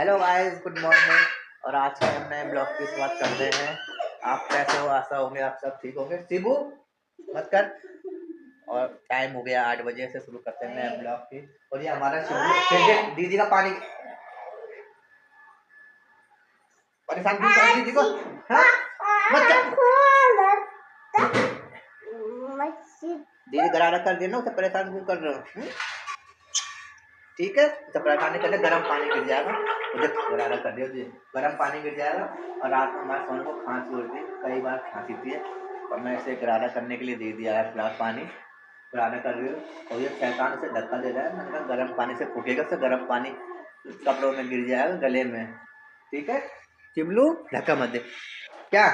Hello guys, good morning. और आज के हम नए ब्लॉग की शुरुआत करते हैं। आप कैसे हो? आशा होंगे आप सब ठीक होंगे। शिबू मत कर। और टाइम हो गया 8 बजे से शुरू करते हैं नए ब्लॉग की। और ये हमारा शिबू फिर दीदी का पानी परेशान क्यों कर दीदी को? हाँ? मत कर। दीदी गरारा कर देना, उसे परेशान क्यों कर रहे हो? ठीक है, तो परेशानी करने गर्म पानी गिर जाएगा। मुझे गरारा कर दिया, गर्म पानी गिर जाएगा। और रात में हमारे सोने को खांसी होती है, कई बार खांसी थी। और मैं इसे गरारा करने के लिए दे दिया है गिलास पानी। गरारा कर रही हूँ और ये शैतान उसे धक्का दे रहा है। मैंने कहा गर्म पानी से फूकेगा, उससे गर्म पानी कपड़ों में गिर जाएगा, गले में। ठीक है चिबलू, धक्का मत दे। क्या?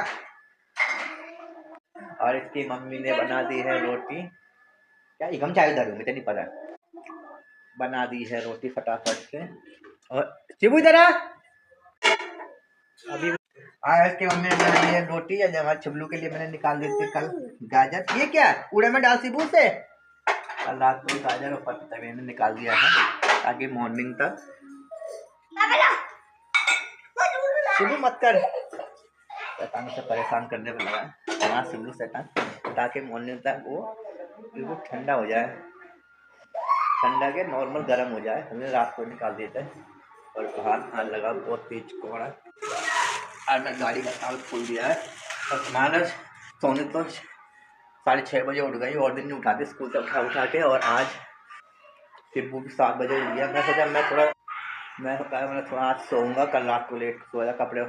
और इसकी मम्मी ने बना दी है रोटी। क्या ये गमछा इधर मुझे नहीं पता। बना दी है रोटी फटाफट से। और शिबू इधर आ। अभी आज की मम्मी ने बनाई है रोटी। या जब छिबलू के लिए मैंने निकाल दी थी कल गाजर। ये क्या कूड़े में डाल शिबू से? कल रात को गाजर और पत्ता मैंने निकाल दिया था ताकि मॉर्निंग तक। शिबू मत कर, शैतान से परेशान करने को लगा है शिबू शैतान, ताकि मॉर्निंग तक वो बिल्कुल ठंडा हो जाए, ठंडा के नॉर्मल गर्म हो जाए। हमने रात को निकाल दिया था। और बाहर लगा बहुत तेज कोहरा। आज मैं गाड़ी का ताला खोल दिया है। और मानस सोने तो 6:30 बजे उठ गई। और दिन नहीं उठाते स्कूल से उठा के। और आज फिर वो भी 7 बजे उठ गया। मैं सोचा मैं थोड़ा आज सोऊंगा। कल रात को लेट सोया कपड़े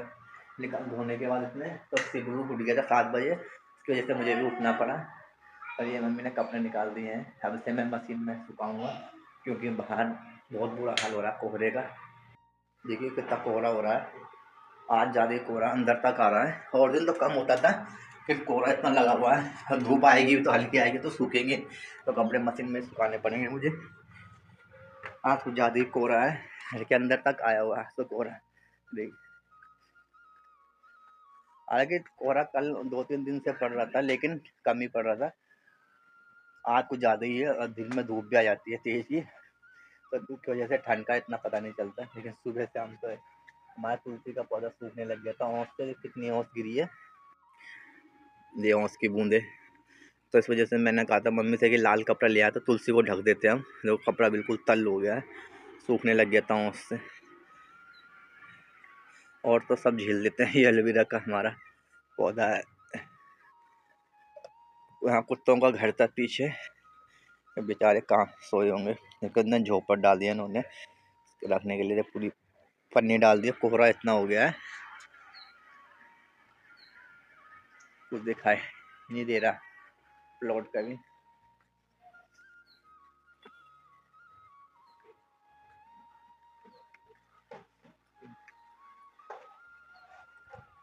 निकाल धोने के बाद इसमें। तो सिबरू उठ गया था 7 बजे, इसकी वजह से मुझे भी उठना पड़ा। और ये मम्मी ने कपड़े निकाल दिए हैं। अब इसे मैं मशीन में सुखाऊंगा, क्योंकि बाहर बहुत बुरा हाल हो रहा है कोहरे का। देखिए कितना कोहरा हो रहा है। आज ज़्यादा कोहरा अंदर तक आ रहा है। और दिन तो कम होता था, फिर कोहरा इतना लगा हुआ है। और धूप आएगी तो हल्की आएगी तो सूखेंगे, तो कपड़े मशीन में सुखाने पड़ेंगे मुझे। आज कुछ ज़्यादा ही कोहरा है, घर के अंदर तक आया हुआ है तो कोहरा। देख, हालांकि कोहरा कल 2-3 दिन से पड़ रहा था, लेकिन कम ही पड़ रहा था। आज कुछ ज़्यादा ही है। और दिन में धूप भी आ जाती है तेज़ ही, तो धूप की वजह से ठंड का इतना पता नहीं चलता। लेकिन सुबह शाम तो हमारा तुलसी का पौधा सूखने लग गया था। औंस से कितनी औंस गिरी है, ये औंस की बूंदे। तो इस वजह से मैंने कहा था मम्मी से कि लाल कपड़ा ले आया तो तुलसी को ढक देते हैं हम। जो कपड़ा बिल्कुल तल हो गया है, सूखने लग गया था औंस से। और तो सब झेल देते हैं। ये एलोवेरा का हमारा पौधा है। यहाँ कुत्तों का घर था पीछे, बेचारे कहाँ सोए होंगे। लेकिन झोपड़ डाल दिया इन्होंने रखने के लिए, पूरी पन्नी डाल दी। कोहरा इतना हो गया है कुछ दिखाई नहीं दे रहा प्लॉट का भी।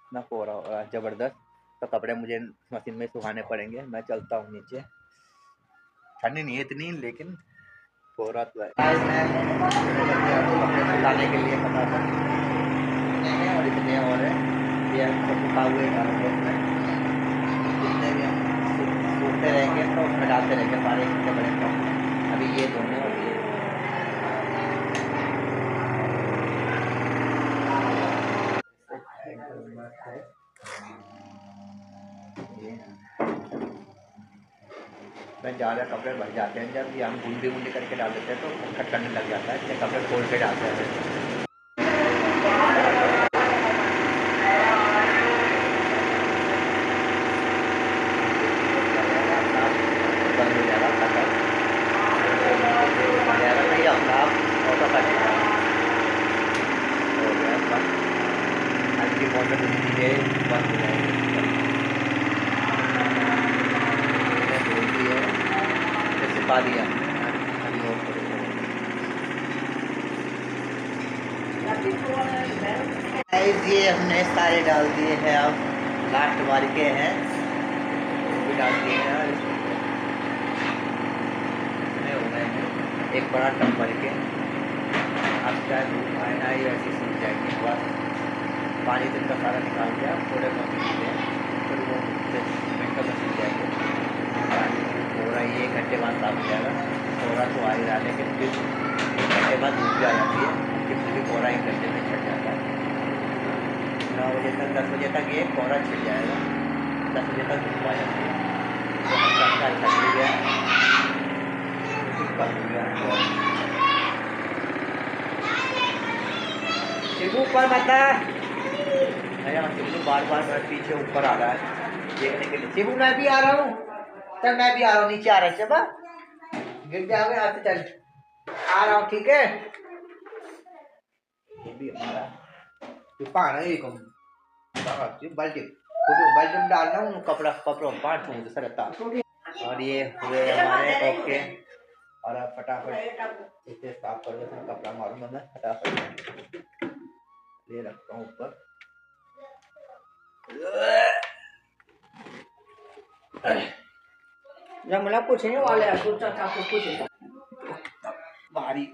इतना कोहरा हो रहा है जबरदस्त। तो कपड़े मुझे मशीन में सुखाने पड़ेंगे। मैं चलता हूँ नीचे। ठंडी नहीं है इतनी, लेकिन कोहरा तो है। कपड़े सुखाने के लिए और इतने और है ये सुखा हुए में जितने भी हम सूखते रहेंगे तो उसमें डालते रहेंगे सारे इतने बड़े कपड़े। अभी ये दोनों और ये मैं ज़्यादा कपड़े भर जाते हैं। जब ये हम गुंडी करके डाल देते हैं तो खट करने लग जाता है, इसलिए कपड़े खोल के डालते हैं। बंद हो जाएगा खत्म हो जाएगा। नहीं अपना आप ऑटो कर देगा, हो गया बंद। हल्की मोटर धीरे बंद हो जाएगी। सिखा दिया ये हमने सारे डाल दिए हैं। अब लास्ट बार के हैं वो भी डाल दिए हैं। इसमें हो गए हैं एक बड़ा टब भर के। अब चाहे धूप आए ना ये ऐसी सूख जाएगी। बस पानी दिन का सारा निकाल दिया, थोड़े बहुत नीचे फिर वो मिनटों में सूख जाएंगे। पूरा ये 1 घंटे बाद साफ हो जाएगा। थोड़ा तो आ ही रहा, लेकिन फिर 1 घंटे बाद धूप भी आ जाती है। शिबू भी कोहरा 1 घंटे में छट जाता है। 9 बजे तक 10 बजे तक ये कोहरा छिड़ जाएगा। 10 बजे तक धूप आ जाती है तो हल्का हल्का छट भी गया, बिल्कुल कम हो गया। शिबू ऊपर बता, शिबू बार बार मेरे पीछे ऊपर आ रहा है देखने के लिए। शिबू मैं भी आ रहा हूँ, चल मैं भी आ रहा हूँ, नीचे आ रहा है। चबा गिर जाओगे यहाँ से, चल आ रहा हूँ, ठीक है। ये भी हमारा पाना ही कम बाल्टी बाल्टी में डालना हूँ, कपड़ा कपड़ों पाँच छूँ सरता। और ये हुए हमारे ओके। और अब फटाफट इसे साफ कर देते हैं, कपड़ा मारूंगा मैं फटाफट, ले रखता हूँ ऊपर। जमला पूछने वाले हैं कुछ भारी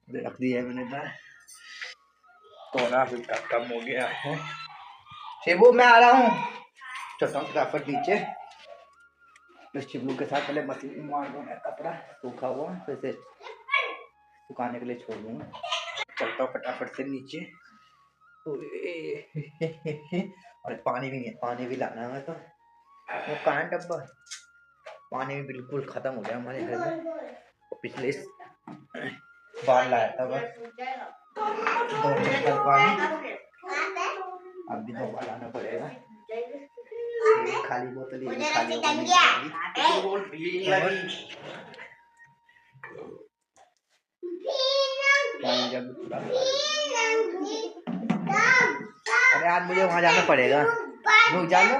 रख दिया है मैंने इधर, कोहरा हल्का कम हो गया है। शिबू मैं आ रहा हूँ, चलता हूँ फटाफट नीचे। तो शिबू के साथ पहले मशीन में मार दूंगा कपड़ा सूखा हुआ, फिर से सुखाने के लिए छोड़ दूंगा। चलता हूँ फटाफट से नीचे। और पानी भी नहीं है, पानी भी लाना है तो वो कहाँ डब्बा, पानी भी बिल्कुल खत्म हो गया हमारे घर में। पिछले बार लाया था बस 2 लीटर पानी, अब भी 2 बार लाना पड़ेगा। खाली बोतल ये खाली हो गई। अरे आज मुझे वहाँ जाना पड़ेगा, रुक जाना,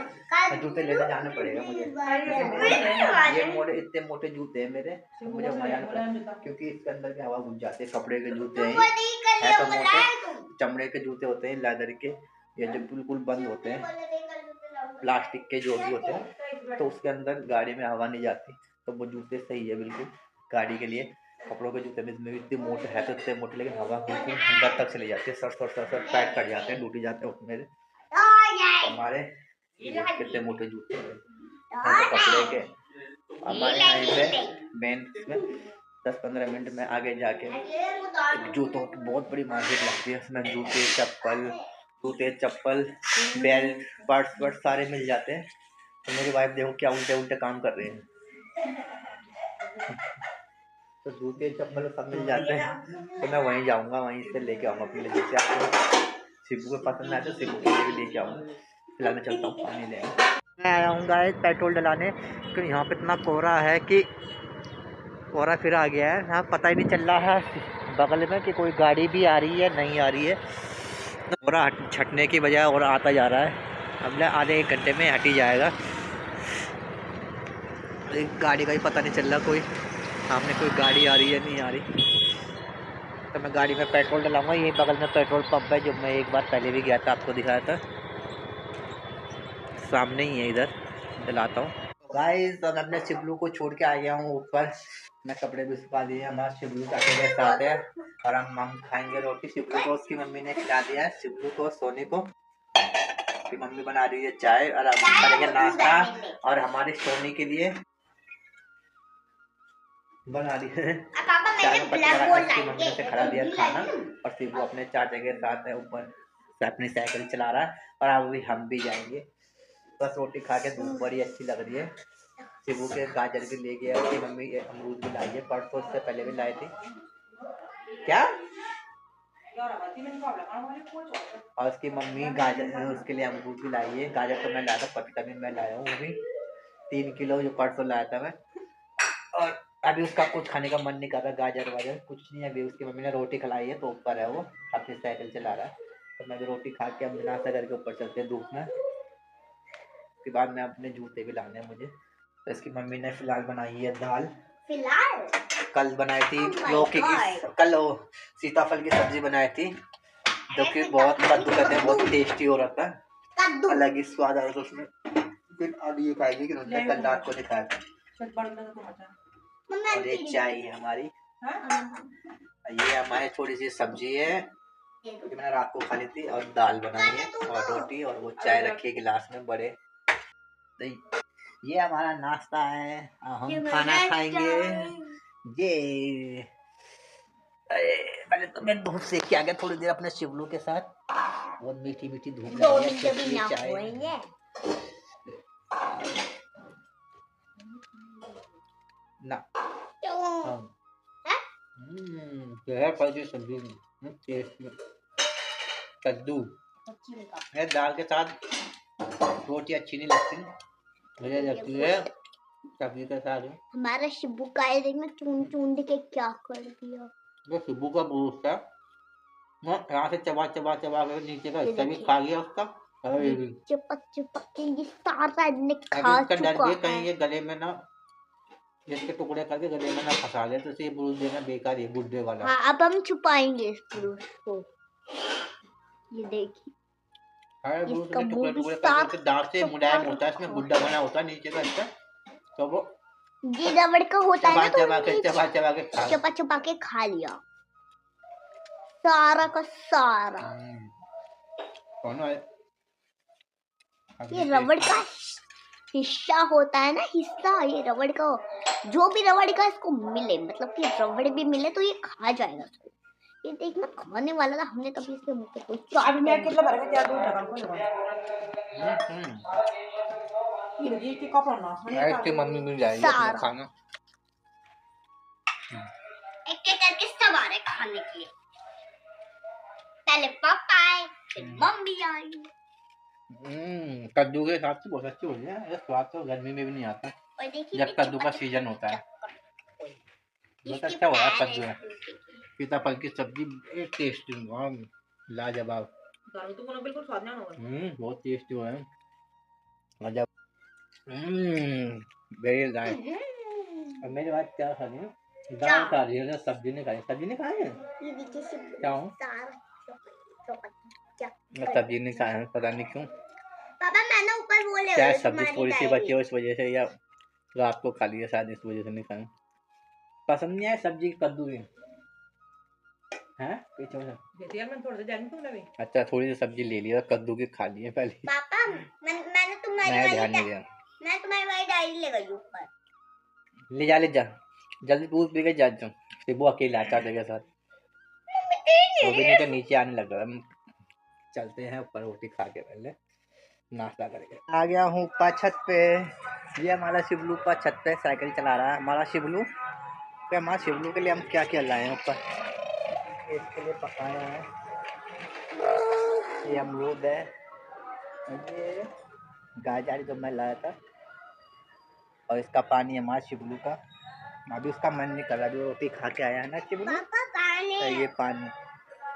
जूते लेने जाना पड़ेगा मुझे। ये मोटे इतने मोटे जूते हैं मेरे, तो मुझे वहाँ जाना पड़ेगा क्योंकि इसके अंदर की हवा घुस जाती है। कपड़े के जूते हैं तो मोटे, चमड़े के जूते होते हैं लेदर के, ये जो बिल्कुल बंद होते हैं, प्लास्टिक के जो भी होते हैं, तो उसके अंदर गाड़ी में हवा नहीं जाती, तो वो जूते सही है बिल्कुल गाड़ी के लिए। कपड़ों के जूते में इसमें भी इतने मोटे है तो इतने मोटे, लेकिन हवा बिल्कुल अंदर तक चली जाती है, सर पैक कर जाते हैं, टूट जाते हैं मेरे हमारे। कितने मोटे जूते हैं तो कपड़े के। हमारे यहाँ पे मेन में 10-15 मिनट में आगे जाके जूतों की बहुत बड़ी मार्केट लगती है, उसमें जूते चप्पल बेल्ट बर्ड्स सारे मिल जाते हैं। तो मेरी वाइफ देखो क्या उल्टे उल्टे काम कर रहे हैं। तो जूते चप्पल सब मिल जाते हैं, तो मैं वहीं जाऊंगा, वहीं से लेके आऊँगा अपने लिए। जैसे आपको शिबू को पसंद आया तो शिबू के लिए भी लेके आऊँगा। फिलहाल मैं चलता हूँ पानी लेने। मैं आया हूँ गाइस पेट्रोल डलाने, क्योंकि यहाँ पे इतना कोहरा है कि कोहरा फिर आ गया है, यहाँ पता ही नहीं चल रहा है बगल में कि कोई गाड़ी भी आ रही है नहीं आ रही है। कोहरा छटने की बजाय और आता जा रहा है। अब आधे 1 घंटे में हट ही जाएगा। गाड़ी का ही पता नहीं चल रहा, कोई सामने कोई गाड़ी आ रही है नहीं आ रही। तो मैं गाड़ी में पेट्रोल डलाऊंगा, यही बगल में पेट्रोल पंप है जो मैं एक बार पहले भी गया था, आपको दिखाया था, सामने ही है, इधर डलाता हूँ। गाइस तो मैं अपने शिबलू को छोड़ के आ गया हूँ ऊपर, मैं कपड़े भी सुखा दिए। हमारा शिबलू चाचा के साथ है और हम खाएंगे रोटी। शिबलू को उसकी मम्मी ने खिला दिया है, शिबलू को सोने को उसकी मम्मी बना रही है चाय, और अब करेंगे नाश्ता। और हमारे सोने के लिए बना रही है चाय में उसकी मम्मी ने खिला दिया खाना। और शिबलू अपने चाचा के साथ है ऊपर अपनी साइकिल चला रहा है, और अब अभी हम भी जाएंगे। बस रोटी खा के धूप बड़ी अच्छी लग रही है। शिबू के गाजर भी ले गया, उसकी मम्मी अमरूद भी लाई है, परसों से पहले भी लाई थी क्या। और उसकी मम्मी गाजर उसके लिए अमरूद भी लाई है। गाजर तो मैं लाया था, पपीता भी मैं लाया हूँ, वो भी 3 किलो जो परसों लाया था मैं। और अभी उसका कुछ खाने का मन नहीं कर रहा, गाजर वाजर कुछ नहीं। अभी उसकी मम्मी ने रोटी खिलाई है तो ऊपर है वो अपनी साइकिल चला रहा है। तो मैं भी रोटी खा के अब नाश्ता करके ऊपर चलते हैं धूप में। उसके बाद मैं अपने जूते भी लाने हैं मुझे। तो इसकी मम्मी ने फिलहाल बनाई है दाल, फिलहाल कल बनाई थी लौकी की, कल सीताफल की सब्जी बनाई थी जो कि बहुत कद्दू कहते हैं, बहुत टेस्टी हो रहा था, अलग ही स्वाद आ रहा था उसमें। फिर अब ये खाएगी कि उन्होंने कल रात को दिखाया था। और ये चाय है हमारी, ये हमारी थोड़ी सी सब्जी है क्योंकि मैंने रात को खा ली थी, और दाल बनाई है और रोटी, और वो चाय रखी है गिलास में बड़े। ये हमारा नाश्ता है, हम खाना खाएंगे। ये पहले तो मैं धूप सेक के आ गया थोड़ी देर अपने शिवलू के साथ। बहुत मीठी मीठी धूप लग दो रही है, मिनट भी अच्छी ना चाय। होएंगे। ना क्यों? है फल की सब्जी टेस्ट कद्दू है दाल के साथ रोटी अच्छी नहीं लगती, मुझे लगती है सब्जी के साथ। हमारा शिबू का है, देखना चून चून के क्या कर दिया। वो शिबू का बूस्ट है, मैं यहाँ से चबा चबा चबा कर नीचे का ये हिस्सा भी देखिए। खा गया उसका। और ये भी चिपक चिपक के ये सारा ने अभी खा इसका डर चुका भी है है। कहीं ये गले में ना इसके टुकड़े करके गले में ना फंसा ले, तो इसे ये ब्रूस देना बेकार है, गुड्डे वाला। हाँ, अब हम छुपाएंगे इस ब्रूस को। ये देखिए, हाँ ब्रूस इसका के मुंह टुकड़े भी टुकड़े करके उसके दांत से साफ मुलायम चुका होता है, इसमें रखा गुड्डा बना होता है नीचे का हिस्सा, तो वो ये रबड़ का होता है चबा ना, तो चबा के चबा चबा के खा। चपा चपा के खा लिया सारा का सारा। कौन है? ये रबड़ का हिस्सा होता है ना, हिस्सा, ये रबड़ का, जो भी रबड़ का इसको मिले, मतलब कि रबड़ भी मिले तो ये खा जाएगा इसको। ये देखना खाने वाला था, हमने कभी इसके मुंह पे कोई चाट में कितना भर के दूध ढका ये की कप ना इसकी मम्मी मिल जाएगी अपना खाना। एक एक करके सब आ रहे खाने के लिए। पहले पापा आए, फिर मम्मी आई। कद्दू के साथ तो बहुत अच्छी होती है, ये स्वाद तो गर्मी में भी नहीं आता जब कद्दू का सीजन होता है। बहुत अच्छा हुआ है कद्दू है, सीताफल की सब्जी एक टेस्टी, लाजवाब। बिल्कुल स्वाद नहीं होगा। बहुत टेस्टी हुआ है, मजा। Very nice. अब मेरी बात क्या खा रही है, दाल खा रही है, सब्जी नहीं खाई। सब्जी नहीं खाई है क्या हूँ, सब्जी नहीं खाया है, पता नहीं क्यों। पापा मैंने ऊपर बोले क्या सब्जी थोड़ी सी बची हो इस वजह से, या रात को खा लिया शायद इस वजह से नहीं खाया। पसंद नहीं आया सब्जी कद्दू की है पीछे से। अच्छा थोड़ी सी सब्जी ले लिया, कद्दू की खा ली है पहले। पापा मैंने तुम्हारी वाली ध्यान नहीं दिया। मैं तुम्हारी वाली डायरी ले गई ऊपर। ले जा जल्दी दूध पी के जा। शिबू अकेला चाचा के साथ, वो भी नहीं तो नीचे आने लग रहा। चलते हैं ऊपर, रोटी खा के पहले नाश्ता करके। आ गया हूँ ऊपर छत पे। ये हमारा शिवलू ऊपर छत पे साइकिल चला रहा है हमारा शिवलू। तो हमारे शिवलू के लिए हम क्या क्या लाए हैं ऊपर, इसके लिए पकाया है, ये अमरूद है, ये गाजर जो मैं लाया था, और इसका पानी है हमारे शिवलू का। अभी उसका मन नहीं कर रहा, अभी रोटी खा के आया है ना शिवलू। तो ये पानी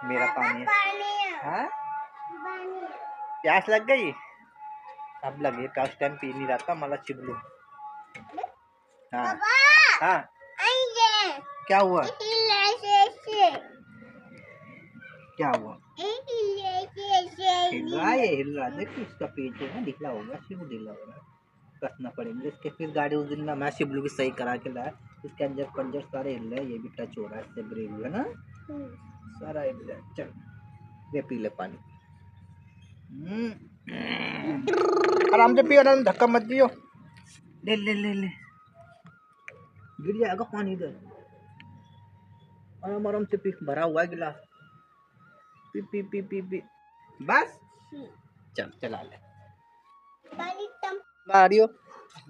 मेरा पानी है। हाँ प्यास लग गई, अब लगे का उस टाइम पी नहीं रहा था हमारा शिवलू। हाँ हाँ क्या हुआ, क्या हुआ, हिल रहा है, ये हिल रहा है, देखो इसका पेट जो है ढीला होगा, शिवलू ढीला हो रहा है, कसना पड़ेगा इसके। फिर गाड़ी उस दिन में मैं शिवलू की सही करा के लाया, इसके अंदर पंजर सारे हिल रहे हैं, ये भी टच हो रहा है इससे, ब्रेक है ना सारा हिल रहा है। चल ये पी ले पानी, आराम से पियो, आराम धक्का मत दियो, ले ले ले ले, गिर जाएगा पानी इधर, आराम आराम से पी, भरा हुआ है गिलास, P P P P P बस। चल चला ले मारियो।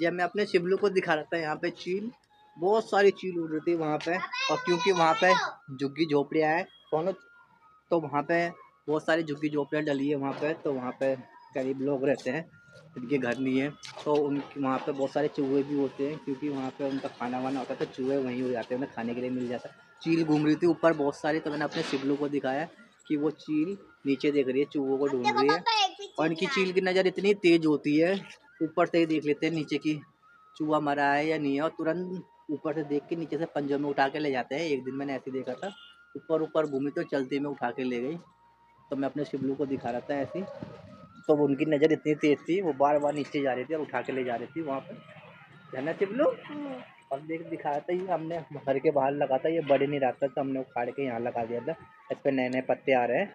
जब मैं अपने शिवलू को दिखा रहा था, यहाँ पे चील, बहुत सारी चील उड़ रही थी वहाँ पे, और क्योंकि वहाँ पे झुग्गी झोपड़ियाँ है कौन, तो वहाँ पे बहुत सारी झुग्गी झोपड़ियाँ डली है वहाँ पे, तो वहाँ पे गरीब लोग रहते हैं जिनके घर नहीं है, तो उनकी वहाँ पे बहुत सारे चूहे भी होते हैं, क्योंकि वहाँ पे उनका खाना वाना होता है, तो चूहे वहीं हो जाते हैं, उन्हें खाने के लिए मिल जाता है। चील घूम रही थी ऊपर बहुत सारी, तो मैंने अपने शिवलू को दिखाया कि वो चील नीचे देख रही है, चूहों को ढूंढ रही है, और इनकी चील की नज़र इतनी तेज होती है, ऊपर से ही देख लेते हैं नीचे की चूहा मरा है या नहीं है, और तुरंत ऊपर से देख के नीचे से पंजों में उठा के ले जाते हैं। एक दिन मैंने ऐसे देखा था, ऊपर ऊपर घूमी तो चलते में उठा के ले गई, तो मैं अपने शिवलू को दिखा रहा था ऐसी, तो उनकी नज़र इतनी तेज थी, वो बार बार नीचे जा रही थी और उठा के ले जा रही थी वहाँ पर, है ना शिवलू। और दिखाया था, ये हमने घर के बाहर लगा था, ये बड़े नहीं रहा था, तो हमने उखाड़ के यहाँ लगा दिया था, इस पर नए नए पत्ते आ रहे हैं।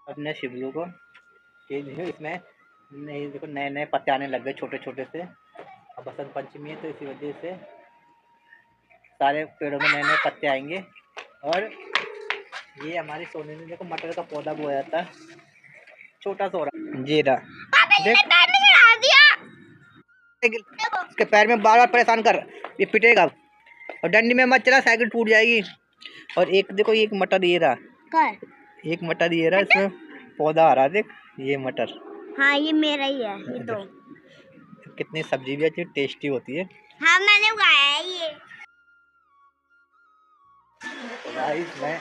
अपने शिबलू को कि इसमें नहीं, देखो नए नए पत्ते आने लग गए छोटे छोटे से। अब बसंत पंचमी है तो इसी वजह से सारे पेड़ों में नए नए पत्ते आएंगे। और ये हमारी सोने ने देखो मटर का पौधा बोया था, छोटा सा हो रहा जी रहा। देख इसके पैर में बार बार परेशान कर, ये पिटेगा। और डंडी में मत चला, साइकिल टूट जाएगी। और एक देखो एक मटर ये रहा, एक मटर ये रहा, इसमें पौधा आ रहा देख, ये मटर। हाँ ये मेरा ही है ये तो। कितनी सब्जी भी अच्छी टेस्टी होती है। हाँ मैंने उगाया है ये। तो गाइस मैं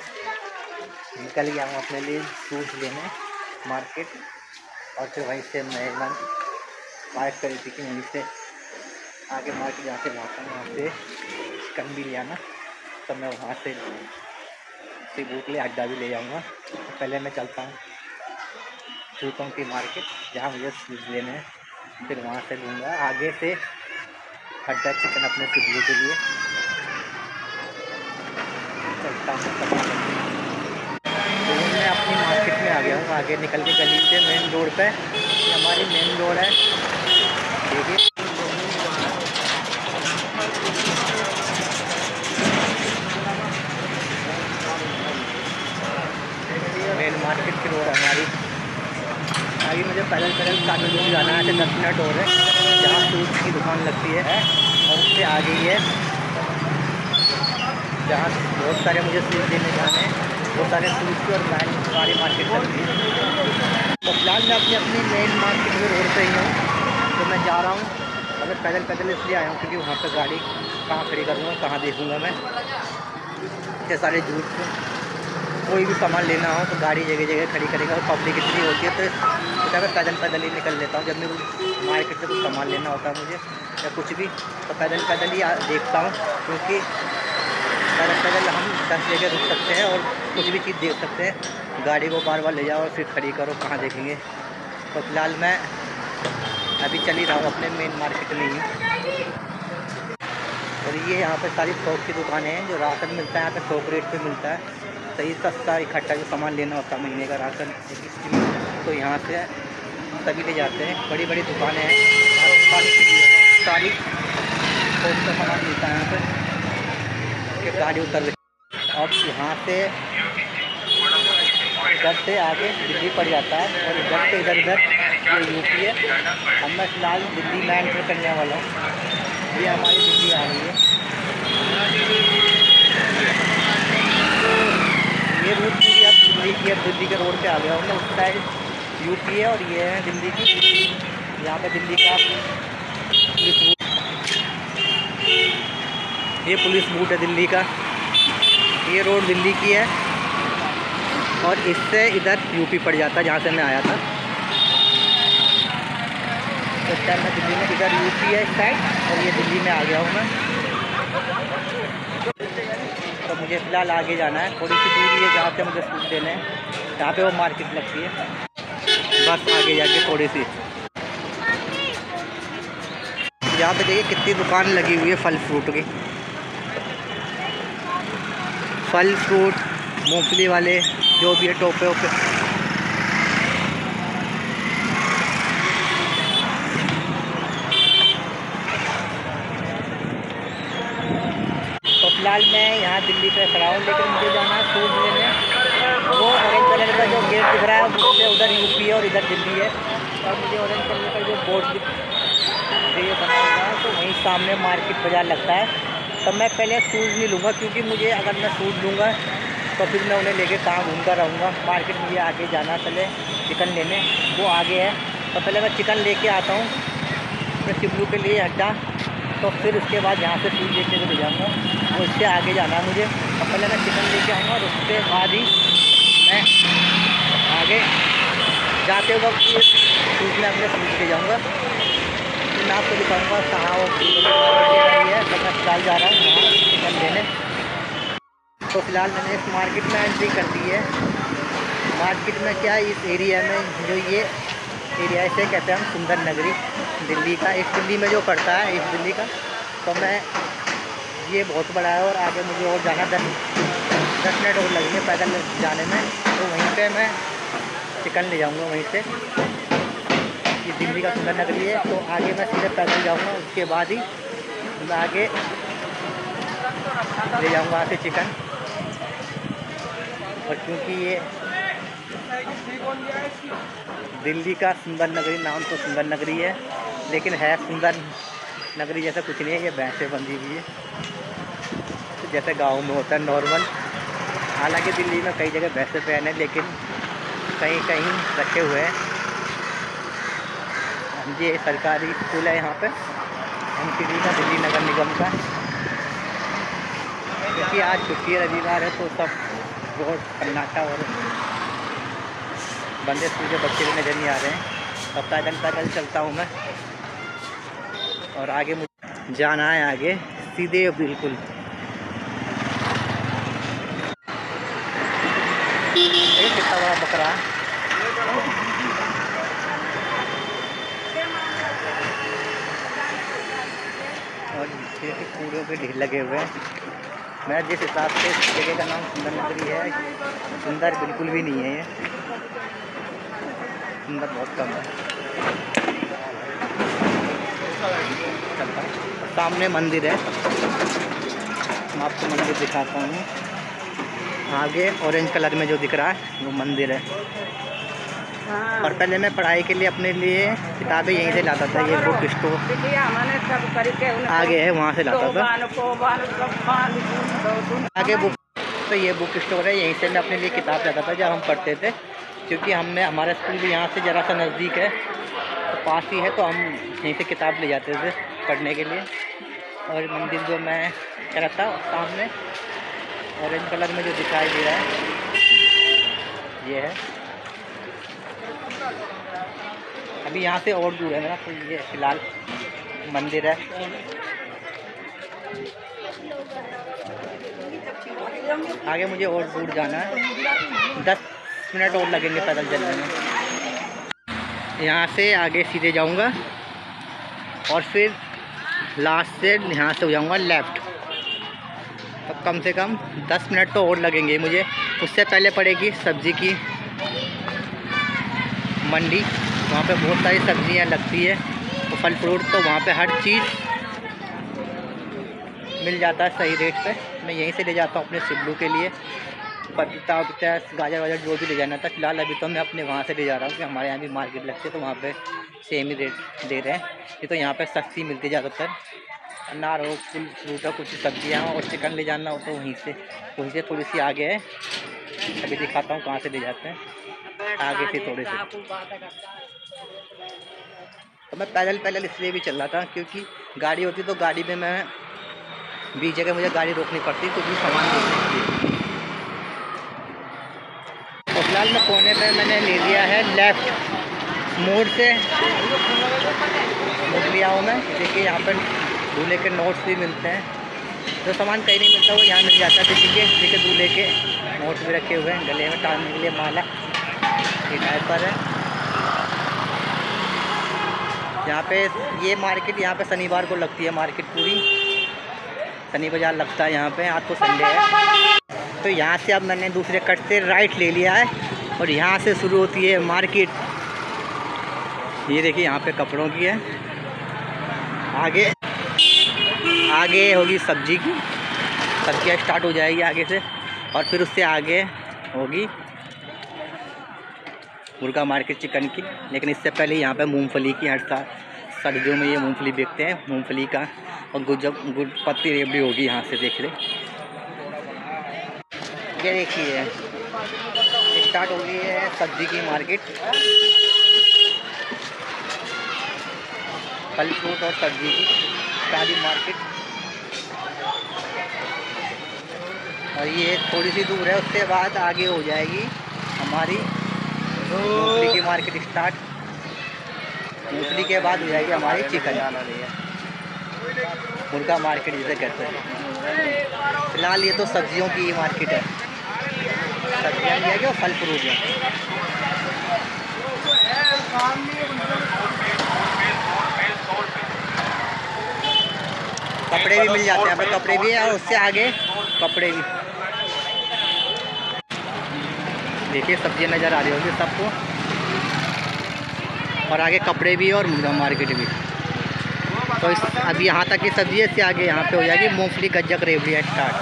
निकल गया हूँ अपने लिए शूज लेने मार्केट। और फिर वहीं से मैं बात करी थी कि वहीं से आगे मार्केट जहाँ से लाता हूँ वहाँ से चिकन भी ले आना। तो मैं वहाँ से भूख ले अड्डा भी ले जाऊँगा। तो पहले मैं चलता हूँ जूतों की मार्केट जहाँ मुझे शूज़ लेने हैं, फिर वहाँ से लूँगा आगे से अड्डा चिकन अपने सिबलू के लिए। चलता हूँ तो मैं अपनी मार्केट में आ गया हूँ। आगे निकल के गली से मेन रोड पे, हमारी मेन रोड है देखिए। मेन मार्केट की रोड हमारी। आगे मुझे पैदल काफ़ी दूर जाना है, 10 मिनट और है, जहाँ शूज़ की दुकान लगती है। और उससे आगे ही है जहाँ बहुत सारे मुझे शूज़ लेने जाने हैं, बहुत सारे शूज़ की और ब्रांड सारी मार्केट लगती है। तो फिलहाल मैं अपनी मेन मार्केट में रोड पे ही हूँ। तो मैं जा रहा हूँ अगर पैदल इसलिए आया हूँ क्योंकि वहाँ पर गाड़ी कहाँ खड़ी करूँगा, कहाँ देखूँगा मैं। इतने सारे जूस कोई भी सामान लेना हो तो गाड़ी जगह जगह खड़ी करेगा और पब्लिक इतनी होती है। तो मैं पैदल ही निकल लेता हूँ। जब मैं मार्केट से कुछ सामान लेना होता है मुझे या कुछ भी, तो पैदल ही देखता हूँ, क्योंकि पैदल हम 10 जगह रुक सकते हैं और कुछ भी चीज़ देख सकते हैं। गाड़ी को बार बार ले जाओ और फिर खड़ी करो, कहाँ देखेंगे। तो फिलहाल मैं अभी चल ही रहा हूँ अपने मेन मार्केट में ही। और ये यहाँ पर सारी थोक की दुकानें हैं, जो राशन मिलता है यहाँ पर थोक रेट पे मिलता है, सही सस्ता इकट्ठा जो सामान लेना होता है महीने का राशन, तो यहाँ से सभी ले जाते हैं। बड़ी बड़ी दुकानें हैं, सारी थोक का सामान मिलता है यहाँ पर। कि गाड़ी उतर गई। अब यहाँ से इधर से आगे दिल्ली पड़ जाता है और इधर से इधर ये यूपी है। अब मैं फ़िलहाल दिल्ली में एंटर करने वाला हूँ। ये हमारी दिल्ली आ रही है। ये रूट पूरी अब दिल्ली की, अब दिल्ली के रोड पे आ गया हूँ मैं। उस साइड यूपी है और ये है दिल्ली की। यहाँ पे दिल्ली का पुलिस बूथ, ये पुलिस बूथ है दिल्ली का। ये रोड दिल्ली की है और इससे इधर यूपी पड़ जाता है जहाँ से मैं आया था। तो इस टाइम मैं दिल्ली में, इधर यूपी है इस साइड और ये दिल्ली में आ गया हूँ मैं। तो मुझे फ़िलहाल आगे जाना है, थोड़ी सी दूरी है जहाँ से मुझे सूट देने हैं, जहाँ पे वो मार्केट लगती है। बस आगे जाके थोड़ी सी, यहाँ पे देखिए कितनी दुकान लगी हुई है फल फ्रूट की। फल फ्रूट, मूंगफली वाले, जो भी है, टोपे ओपे। तो फिलहाल मैं यहाँ दिल्ली पे खड़ा हूँ, लेकिन मुझे जाना है शूज़ लेने। वो ऑरेंज कलर का जो गेट दिख रहा है उससे उधर यूपी है और इधर दिल्ली है। और मुझे ऑरेंज कलर का जो बोर्ड ये बना हुआ है, तो वहीं सामने मार्केट बाज़ार लगता है। तो मैं पहले शूज़ नहीं लूँगा, क्योंकि मुझे अगर मैं शूज़ लूँगा तो फिर मैं उन्हें लेके कहाँ घूमता रहूँगा। मार्केट मुझे आगे जाना, पहले चिकन लेने, वो आगे है। तो पहले मैं चिकन लेके आता हूँ अपने शिबलू के लिए अड्डा, तो फिर उसके बाद यहाँ से शूज़ लेके ले जाऊँगा। वो इससे आगे जाना है मुझे। तो पहले मैं चिकन लेके आऊँगा और उसके बाद ही मैं आगे जाते वक्त शूज़ में अपने शूज़ ले जाऊँगा। मैं आपको दिखाऊंगा कहाँ वो है। तो मैं फिलहाल जा रहा हूँ वहाँ चिकन लेने। तो फिलहाल मैंने इस मार्केट में एंट्री कर दी है। मार्केट में क्या है, इस एरिया में जो ये एरिया इसे कहते हैं हम सुंदर नगरी दिल्ली का, इस दिल्ली में जो पड़ता है इस दिल्ली का। तो मैं ये बहुत बड़ा है और आगे मुझे और जाना 10 मिनट और लगेंगे पैदल जाने में। तो वहीं पे मैं चिकन ले जाऊंगा वहीं से। ये दिल्ली का सुंदर नगरी है, तो आगे मैं सीधे पैदल जाऊंगा, उसके बाद ही मैं आगे ले जाऊंगा वहाँ से चिकन। और क्योंकि ये दिल्ली का सुंदर नगरी, नाम तो सुंदर नगरी है लेकिन है सुंदर नगरी जैसा कुछ नहीं है। ये भैंसें बंधी हुई है, तो जैसे गाँव में होता है नॉर्मल। हालांकि दिल्ली में कई जगह भैंसे पैन है, लेकिन कहीं कहीं रखे हुए हैं। ये सरकारी स्कूल है यहाँ पे, MCD का, दिल्ली नगर निगम का। क्योंकि आज छुट्टी है, रविवार है, तो सब रोड सन्नाटा और बंदे स्कूल के बच्चे भी नज़र नहीं आ रहे हैं। तब पैदल पैदल चलता हूँ मैं, और आगे मुझे जाना है, आगे सीधे बिल्कुल। कितना बड़ा बकरा है। और कूड़ों के ढेर लगे हुए हैं। मैं जिस हिसाब से इस जगह का नाम सुंदर नगरी है, सुंदर बिल्कुल भी नहीं है ये, सुंदर बहुत कम है। चलता है, सामने मंदिर है, मैं आपको मंदिर दिखाता हूँ। आगे ऑरेंज कलर में जो दिख रहा है वो मंदिर है। और पहले मैं पढ़ाई के लिए अपने लिए किताबें यहीं से लाता था। ये बुक स्टोर आगे है, वहाँ से लाता था आगे बुक। तो ये बुक स्टोर है, यहीं से मैं अपने लिए किताब लाता था जब हम पढ़ते थे। क्योंकि हमारा स्कूल भी यहाँ से ज़रा सा नज़दीक है, तो पास ही है, तो हम यहीं से किताब ले जाते थे पढ़ने के लिए। और मंदिर जो मैं कह रहा था सामने ऑरेंज कलर में जो दिखाई दे रहा है, ये है। अभी यहाँ से और दूर है मेरा, तो ये फिलहाल मंदिर है। आगे मुझे और दूर जाना है, 10 मिनट और लगेंगे पैदल चलने में। यहाँ से आगे सीधे जाऊँगा और फिर लास्ट से यहाँ से हो जाऊँगा लेफ़्ट। तो कम से कम 10 मिनट तो और लगेंगे मुझे। उससे पहले पड़ेगी सब्ज़ी की मंडी, वहाँ पे बहुत सारी सब्ज़ियाँ लगती है, तो फल फ्रूट, तो वहाँ पे हर चीज़ मिल जाता है सही रेट पे। मैं यहीं से ले जाता हूँ अपने सिब्बू के लिए, पपीता वपीता, गाजर वाजर जो भी ले जाना था। फिलहाल अभी तो मैं अपने वहाँ से ले जा रहा हूँ कि हमारे यहाँ भी मार्केट लगती है, तो वहाँ पे सेम ही रेट दे रहे हैं। ये तो यहाँ पे सस्ती मिलती है ज़्यादातर, अनार हो, फल फ्रूट हो, कुछ सब्जियाँ हो, और चिकन ले जाना हो तो वहीं से थोड़ी सी आगे है। अभी दिखाता हूँ कहाँ से ले जाते हैं, आगे से थोड़े से। तो मैं पैदल इसलिए भी चल रहा था क्योंकि गाड़ी होती तो गाड़ी में मैं 20 जगह मुझे गाड़ी रोकनी पड़ती कुछ भी सामान देखने के लिए। तो फिलहाल मैं कोने पे मैंने ले लिया है लेफ़्ट मोड़ से मुड़ लिया हूँ मैं। देखिए यहाँ पर दूल्हे के नोट्स भी मिलते हैं, जो सामान कहीं नहीं मिलता वो यहाँ मिल जाता है। देखिए दूल्हे के नोट्स भी रखे हुए हैं, गले में टांगने के लिए माला, ये डायपर है। यहाँ पे ये मार्केट यहाँ पे शनिवार को लगती है, मार्केट पूरी शनि बाज़ार लगता है यहाँ पे। आज तो संडे है, तो यहाँ से अब मैंने दूसरे कट से राइट ले लिया है और यहाँ से शुरू होती है मार्केट। ये देखिए यहाँ पे कपड़ों की है, आगे होगी सब्जी की, सब्जियाँ स्टार्ट हो जाएगी आगे से, और फिर उससे आगे होगी मुर्गा मार्केट चिकन की। लेकिन इससे पहले यहाँ पे मूंगफली की, हर साल सर्दियों में ये मूंगफली बेचते हैं, मूंगफली का। और गुड़ पत्ती रेवड़ी होगी यहाँ से, देख ले। ये देखिए स्टार्ट हो गई है सब्जी की मार्केट, फल फ्रूट और सब्जी की सारी मार्केट। और ये थोड़ी सी दूर है, उसके बाद आगे हो जाएगी हमारी मूंगफली की मार्केट स्टार्ट। मूंगफली के बाद हो जाएगी हमारी चिकन मुर्गा मार्केट जिसे कहते हैं। फिलहाल ये तो सब्जियों की मार्केट है, सब्जियाँ लिया गया और फल फ्रूट है। कपड़े भी मिल जाते हैं यहाँ पे, कपड़े भी है, और उससे आगे कपड़े भी। देखिए सब्जियाँ नज़र आ रही होगी सबको। और आगे कपड़े भी और मुर्गा मार्केट भी। तो अभी यहाँ तक की सब्जी है, इससे आगे यहाँ पे हो जाएगी मूंगफली गज्जक रेवड़ियाँ स्टार्ट।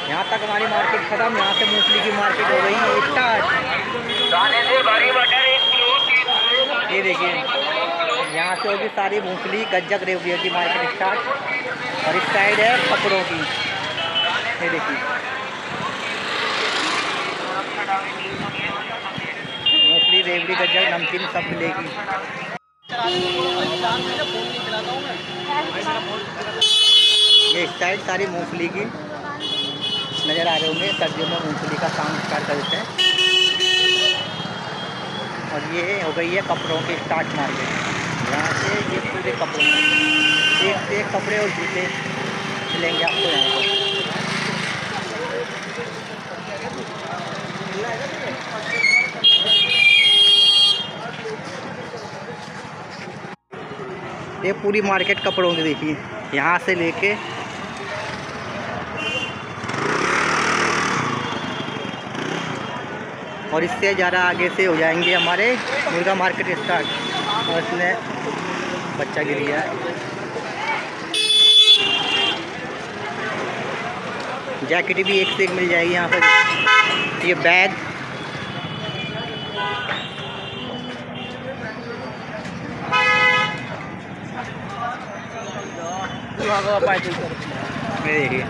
यहाँ तक हमारी मार्केट खत्म, यहाँ से मूंगफली की मार्केट हो गई स्टार्ट। ये देखिए यहाँ से होगी सारी मूंगफली गज्जक रेवड़ियों की मार्केट स्टार्ट। और इस साइड है कपड़ों की। ये देखिए मूंगफली रेवड़ी गज्जक नमकीन सब मिलेगी। ये इस साइड सारी मूंगफली की नज़र आ रहे होंगे। सर्दियों में मूंगफली का काम स्टार्ट करते हैं। और ये हो गई है कपड़ों की स्टार्ट मार्केट। यहाँ से ये पूरे कपड़ों एक से एक कपड़े और जूते मिलेंगे आपको यहाँ पर। ये पूरी मार्केट कपड़ों की देखिए, यहाँ से लेके और इससे ज़्यादा आगे से हो जाएंगे हमारे मुर्गा मार्केट स्टार्ट। और इसने बच्चा गिर गया है। जैकेट भी एक से एक मिल जाएगी यहाँ पर। ये बैग देखिए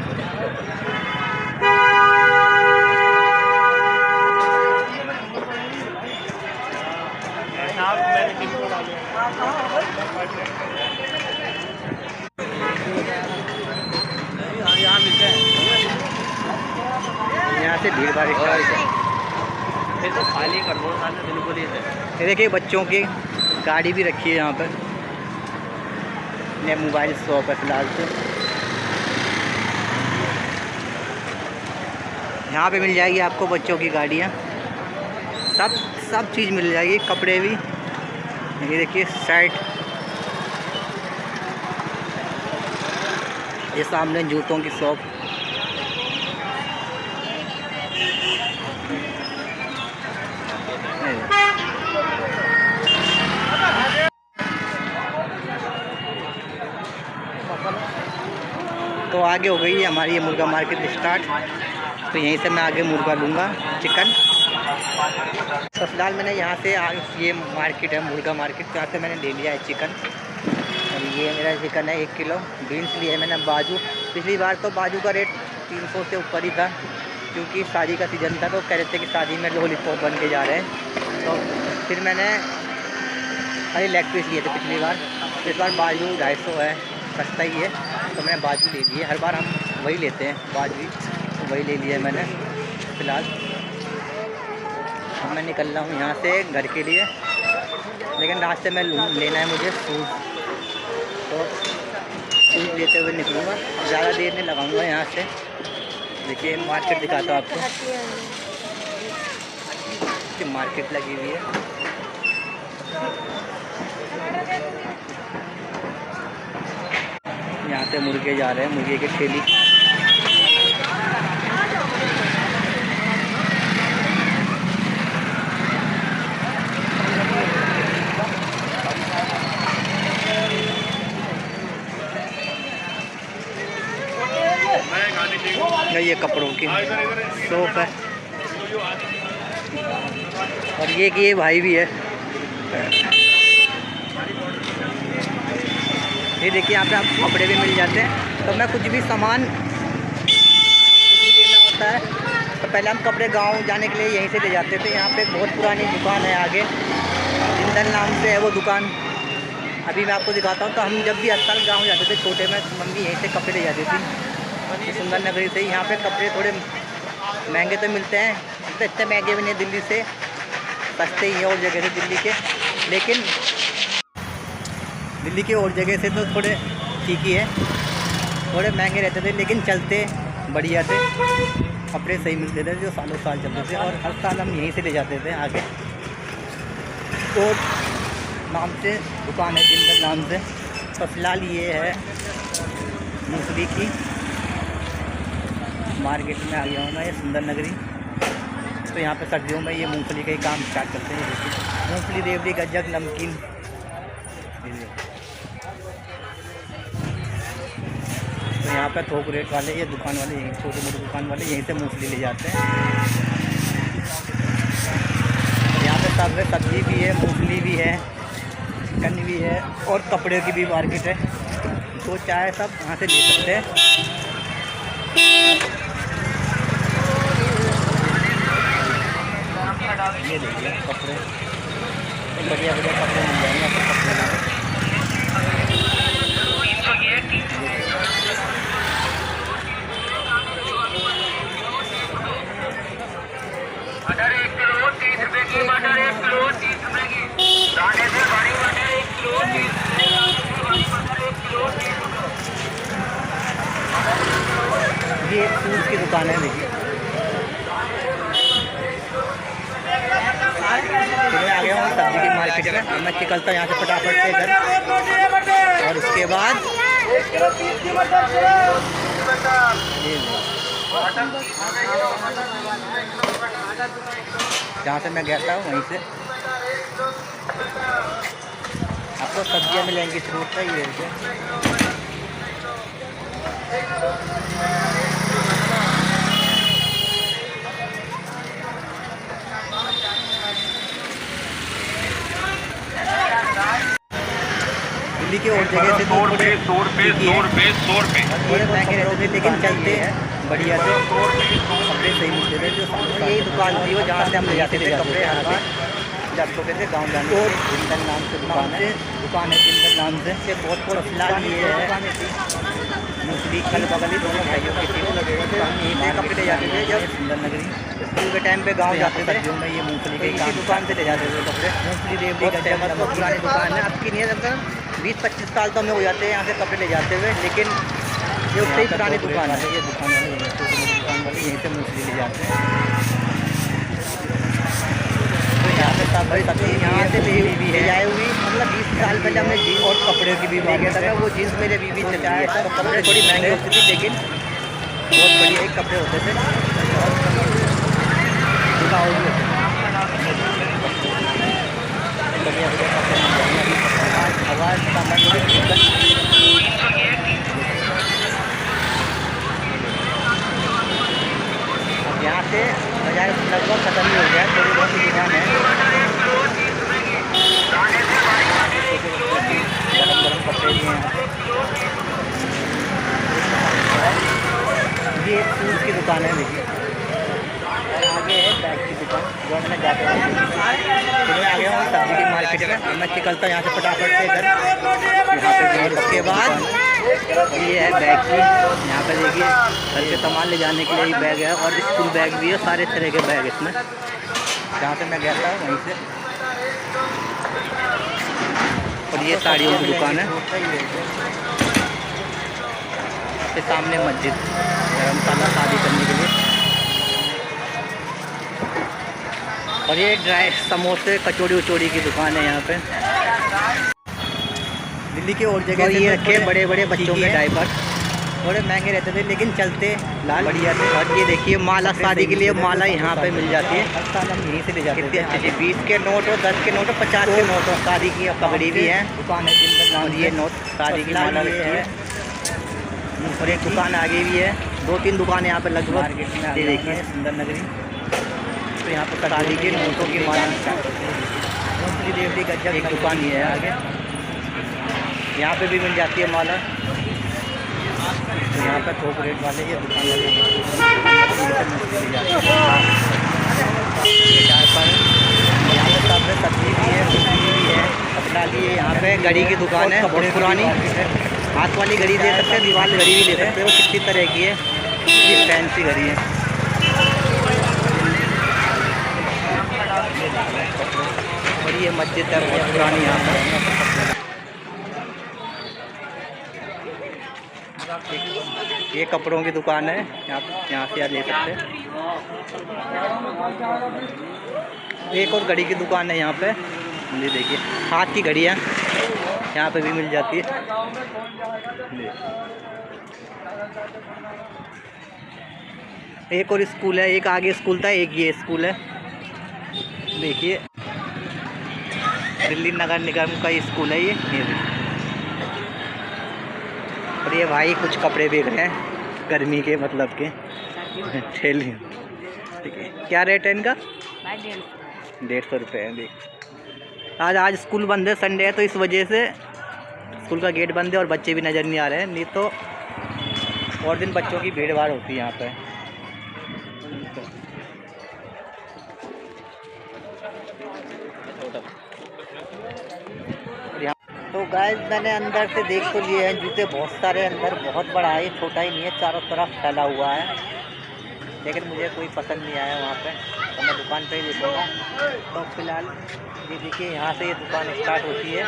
यहाँ से भीड़ भाड़ फिर तो खाली कर दो बिल्कुल ही। ये देखिए बच्चों की गाड़ी भी रखी है यहाँ पर। ये मोबाइल शॉप है फिलहाल तो। यहाँ पे मिल जाएगी आपको बच्चों की गाड़ियाँ, सब चीज़ मिल जाएगी। कपड़े भी ये देखिए शर्ट। ये सामने जूतों की शॉप। तो आगे हो गई है हमारी ये मुर्गा मार्केट स्टार्ट। तो यहीं से मैं आगे मुर्गा लूँगा, चिकन। तो फिलहाल मैंने यहाँ से ये मार्केट है मुर्गा मार्केट, तो यहाँ से मैंने ले लिया है चिकन। और ये मेरा चिकन है 1 किलो। बीन्स लिए मैंने बाजू। पिछली बार तो बाजू का रेट 300 से ऊपर ही था, क्योंकि शादी का सीज़न था। तो कह रहे थे कि शादी में लॉलीपॉप बन के जा रहे हैं। तो फिर मैंने खाली लेग पीस लिए थे पिछली बार। इस बार बाजू 250 है, सस्ता ही है। तो मैंने बाजू ले लिए। हर बार हम वही लेते हैं बाजू, तो वही ले लिया मैंने फ़िलहाल। अब मैं निकल रहा हूँ यहाँ से घर के लिए, लेकिन रास्ते में लेना है मुझे शूज़। तो शूज़ लेते हुए निकलूँगा, ज़्यादा देर नहीं लगाऊँगा यहाँ से। देखिए मार्केट दिखाता हूँ आपको। मार्केट लगी हुई है। यहाँ से मुर्गे जा रहे हैं, मुर्गे की ठेली। ये कपड़ों की शॉप है। और ये भाई भी है। ये देखिए यहाँ पे आपको कपड़े भी मिल जाते हैं। तो मैं कुछ भी सामान लेना होता है तो पहले हम कपड़े गांव जाने के लिए यहीं से ले जाते थे। यहाँ पे एक बहुत पुरानी दुकान है आगे, जिंदल नाम से है वो दुकान। अभी मैं आपको दिखाता हूँ। तो हम जब भी अस्पताल गाँव जाते थे छोटे में, मम्मी यहीं से कपड़े ले जाती थी, सुंदर नगरी से। यहाँ पे कपड़े थोड़े महंगे तो मिलते हैं, तो इतने महंगे भी नहीं, दिल्ली से सस्ते ही है और जगह से दिल्ली के। लेकिन दिल्ली के और जगह से तो थोड़े ठीक ही है, थोड़े महंगे रहते थे लेकिन चलते बढ़िया थे। कपड़े सही मिलते थे जो सालों साल चलते थे। और हर साल हम यहीं से ले जाते थे आगे। तो नाम से दुकान है, जिंदल नाम से। तो फिलहाल ये है मूंगफली की मार्केट में आ गया हूँ मैं, ये सुंदर नगरी। तो यहाँ पे सर्दियों में ये मूंगफली का ही काम स्टार्ट करते हैं। देखिए मूंगफली, रेवड़ी, गज्जक, नमकीन। तो यहाँ पे थोक रेट वाले, ये दुकान वाले, यहीं छोटे मोटे दुकान वाले यहीं से मूंगफली ले जाते हैं। यहाँ पे सब है, सब्जी भी है, मूंगफली भी है, चिकन भी है और कपड़े की भी मार्केट है। तो चाहे सब यहाँ से ले सकते हैं। ये देखिए कपड़े, बढ़िया बढ़िया कपड़े मिल जाएंगे आपको। मटर 1 किलो 30 रुपए की, मटर 1 किलो 30 रुपए की, दाने से बड़ी मटर 1 किलो 30 रुपए, मटर 1 किलो 30 रुपए। ये फ्रूट की दुकान है। देखिए मैं आ गया हूँ सब्जी की मार्केट में। मैं निकलता हूँ यहाँ से फटाफट से घर, और उसके बाद जहाँ से मैं गया था वहीं से आपको सब्जियाँ मिलेंगी, फ्रूट है ये। दिल्ली के और जगह से थोड़े महंगे रहते थे, लेकिन चलते हैं बढ़िया से, कपड़े सही मिलते थे। जो यही दुकान थी वो जहाँ से हम ले जाते थे कपड़े, यहाँ पे जब छोटे थे गाँव जाने। और जिंदन नाम से दुकान है, जिंदन नाम से बहुत फिलहाल ये है मूंगफली कल बगल ही दोनों भाइयों की थी। यहीं से कपड़े ले जाते थे जब सुंदर नगरी स्कूल के टाइम पे गाँव जाते थे। में ये मूंगफली की दुकान से ले जाते थे कपड़े। मूंगफली रेवड़ी का मतलब पुरानी दुकान है, अब की नहीं है, 20-25 साल तो हमें हो जाते हैं यहाँ से कपड़े ले जाते हुए, लेकिन ये उससे ही पुरानी दुकान है। ये दुकान वाले दुकान वाले यहीं से मूंगफली ले जाते हैं। तो यहाँ पे सब भाई सब्जी यहाँ से ले जाए हुई, मतलब 20 साल पहले हमने जीन्स और कपड़े की भी मार्केट है। वो जीन्स मेरे बीवी से चाहे तो कपड़े थोड़ी महंगी होती थी, लेकिन बहुत बढ़िया ही कपड़े होते थे, टिकाऊ भी होते थे, बढ़िया बढ़िया कपड़े मिल जाएंगे। आवाज़ सामान यहाँ से बाजार लगभग खत्म ही हो गया, थोड़ी बहुत दुकान है। गरम गरम कपड़े भी हैं। ये फ्रूट की दुकान है। देखिए आगे है बैग की दुकान, जो मैंने जाते हुए तो मैं आ गया हूँ सब्जी की मार्केट में। मैं निकलता हूँ यहाँ से फटाफट से घर, यहाँ पे उसके बाद ये है बैग की। यहाँ पे देखिए घर के सामान ले जाने के लिए ही बैग है, और स्कूल बैग भी है, सारे तरह के बैग इसमें। जहाँ से मैं गया था वहीं से। और ये साड़ियों की दुकान है, इसके सामने मस्जिद, धर्मशाला शादी करने के लिए। और ये ड्राई समोसे कचौड़ी उचौड़ी की दुकान है यहाँ पे। दिल्ली के और जगह ये रखे बड़े बड़े बच्चों के डायपर, थोड़े महंगे रहते थे लेकिन चलते लाल बढ़िया थे। और ये देखिए माला, शादी के लिए माला यहाँ पे मिल जाती है, हर साल हम यहीं से ले जाते हैं। कितने अच्छे 20 के नोट हो, 10 के नोट हो, 50 के नोट हो। शादी की पगड़ी भी है, दुकान है जिनका नाम, ये नोट शादी की माला रखी है। और एक दुकान आगे भी है, 2-3 दुकान यहाँ पे लगभग। ये देखिए सुंदर नगरी। तो यहाँ पर शादी के नोटों की माला, मूंगफली, रेवड़ी, गज्जक, एक दुकान ही है आगे, यहाँ पे भी मिल जाती है माला। तो यहाँ पर थोक रेट वाले, ये दुकान वाले यहाँ पे सब में सब्जी भी है, सब्जी भी है, कपड़ा भी है। यहाँ पे घड़ी की दुकान है, बहुत पुरानी, हाथ वाली घड़ी ले सकते हैं, दीवार घड़ी भी ले सकते हैं। वो कितनी तरह की है, ये फैंसी घड़ी है। और ये मस्जिद है बहुत पुरानी यहाँ पर। ये कपड़ों की दुकान है, यहाँ से आप ले सकते हैं। एक और घड़ी की दुकान है यहाँ पे, ये देखिए हाथ की घड़ी है, यहाँ पे भी मिल जाती है। एक और स्कूल है, एक आगे स्कूल था, एक ये स्कूल है। देखिए दिल्ली नगर निगम का स्कूल है ये। और ये भाई कुछ कपड़े बेच रहे हैं गर्मी के, मतलब के ठेले। ठीक है, क्या रेट है इनका? 150 रुपये है। देख आज स्कूल बंद है, संडे है, तो इस वजह से स्कूल का गेट बंद है और बच्चे भी नज़र नहीं आ रहे हैं, नहीं तो और दिन बच्चों की भीड़ भाड़ होती है यहाँ पे। तो गाइस मैंने अंदर से देख तो लिए हैं जूते, बहुत सारे अंदर, बहुत बड़ा है, छोटा ही नहीं है, चारों तरफ फैला हुआ है, लेकिन मुझे कोई पसंद नहीं आया वहाँ पे, तो मैं दुकान पे ही देखूँगा। तो फिलहाल ये देखिए यहाँ से ये दुकान स्टार्ट होती है,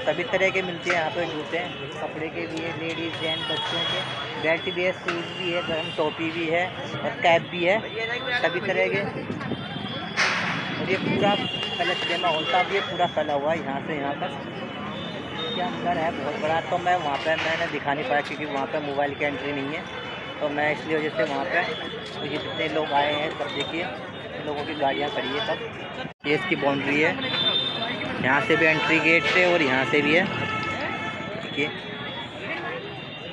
सभी तरह के मिलते हैं यहाँ पे जूते, कपड़े के भी है, लेडीज़ जेंट्स बच्चों के, बेल्ट भी है, शूज़ भी है, गर्म टोपी भी है और कैप भी है, सभी तरह के। और ये पूरा पहले सिनेमा हॉल था, अब ये पूरा फैला हुआ है यहाँ से यहाँ तक, क्या अंदर है बहुत बड़ा। तो मैं वहाँ पे मैंने दिखा नहीं पाया क्योंकि वहाँ पे मोबाइल की एंट्री नहीं है, तो मैं इसलिए वजह से वहाँ पे तो ये जितने लोग आए हैं सब देखिए, लोगों की गाड़ियाँ खड़ी है सब। ये इसकी बाउंड्री है, यहाँ से भी एंट्री गेट से और यहाँ से भी है। देखिए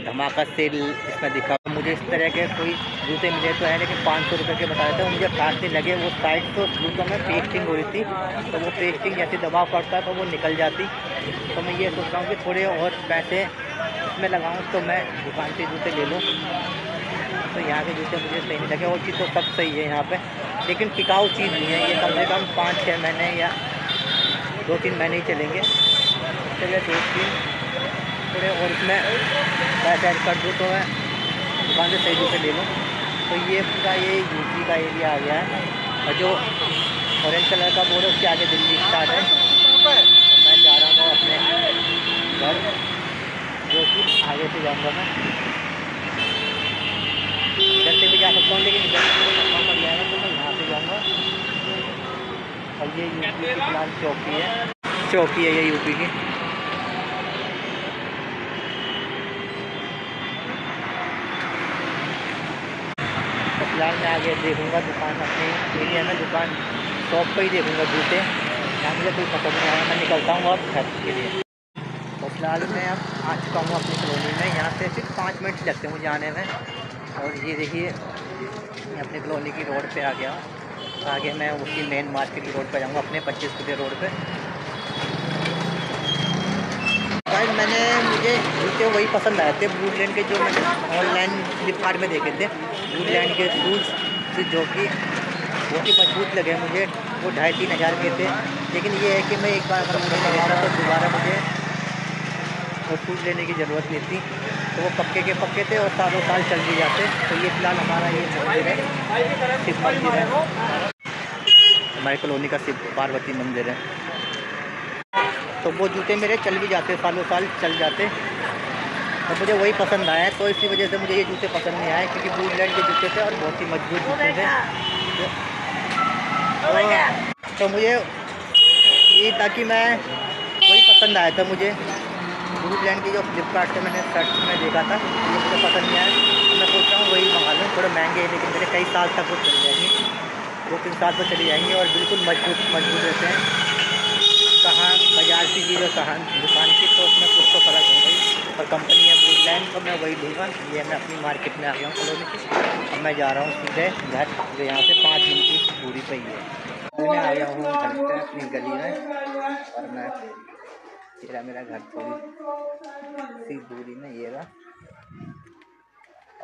धमाका सेल इसमें दिखा। मुझे इस तरह के कोई जूते मिले तो है, लेकिन 500 रुपये के बताए थे, मुझे खास नहीं लगे। वो साइड तो जूतों में पेस्टिंग हो रही थी, तो वो पेस्टिंग जैसे दबाव पड़ता है तो वो निकल जाती। तो मैं ये सोच रहा हूँ कि थोड़े और पैसे इसमें लगाऊँ तो मैं दुकान से जूते ले लूँ। तो यहाँ के जूते मुझे सही नहीं लगे, और चीज़ तो सब सही है यहाँ पर, लेकिन टिकाऊ चीज़ नहीं है ये, कम से कम 5-6 महीने या 2-3 महीने ही चलेंगे। चलिए 2-3 थोड़े और इसमें पैसे ऐड कर दूँ तो मैं दुकान से सही जूते ले लूँ। तो ये पूरा ये यूपी का एरिया आ गया है, और जो ऑरेंज कलर का बोर्ड है उसके आगे दिल्ली स्टार्ट है। तो मैं जा रहा हूँ अपने घर, जो कि आगे से जाऊँगा मैं, इधर से भी जा सकता हूँ, लेकिन इधर से मुझे पड़ जाएगा तो मैं यहाँ से जाऊँगा। और ये यूपी की फिलहाल चौकी है ये यूपी की। फिलहाल मैं आगे देखूँगा दुकान, अपने एरिया में दुकान शॉप पर ही देखूँगा जूते, यहाँ मुझे कोई पसंद नहीं आया, मैं निकलता हूँ अब घर के लिए। तो फिलहाल मैं अब आ चुका हूँ अपनी कॉलोनी में, यहाँ से सिर्फ 5 मिनट लगते हैं मुझे आने में। और ये देखिए मैं अपनी कॉलोनी की रोड पे आ गया हूँ, आगे मैं उसी मेन मार्केट की रोड पर जाऊँगा, अपने 25 फुटे रोड पे। मुझे जूते वही पसंद आए थे वुडलैंड के, जो मैंने ऑनलाइन फ्लिपकार्ट में देखे थे, वुडलैंड के शूज़, जो कि बहुत ही मजबूत लगे मुझे। वो 2,500-3 हज़ार के थे, लेकिन ये है कि मैं एक बार अगर मुझे लगाऊंगा तो दोबारा मुझे वो शूज़ लेने की ज़रूरत नहीं थी। तो वो पक्के के पक्के थे और सालों साल चल भी जाते। तो ये फिलहाल हमारा ये मंदिर है, शिव मंदिर है, हमारी कॉलोनी का शिव पार्वती मंदिर है। तो वो जूते मेरे चल भी जाते, सालों साल चल जाते, और मुझे वही पसंद आया। तो इसी वजह से मुझे ये जूते पसंद नहीं आए, क्योंकि वुडलैंड के जूते थे और बहुत ही मजबूत जूते थे। तो मुझे ये था कि मैं वही पसंद आया था मुझे, वुडलैंड की जो फ्लिपकार्ट से मैंने सर्च में देखा था, ये मुझे पसंद नहीं आया। तो मैं सोच रहा हूँ वही मंगा लूँ, थोड़े महंगे हैं लेकिन मेरे कई साल तक वो चल जाएंगे, 2-3 साल तो चली जाएंगी और बिल्कुल मजबूत रहते हैं। कहाँ बाजार की चीज़ और कहाँ दुकान की, तो उसमें कुछ तो फ़र्क होगा ही। और कंपनी है वुडलैंड, तो मैं वही लूँगा। ये मैं अपनी मार्केट में आ गया हूँ कॉलोनी की, अब मैं जा रहा हूँ सीधे घर, जो यहाँ से 5 मिनट की दूरी पर ही है। मैं आ गया हूँ घर पे अपनी गली में, और मैं मेरा घर थोड़ी सी दूरी में ये रहा।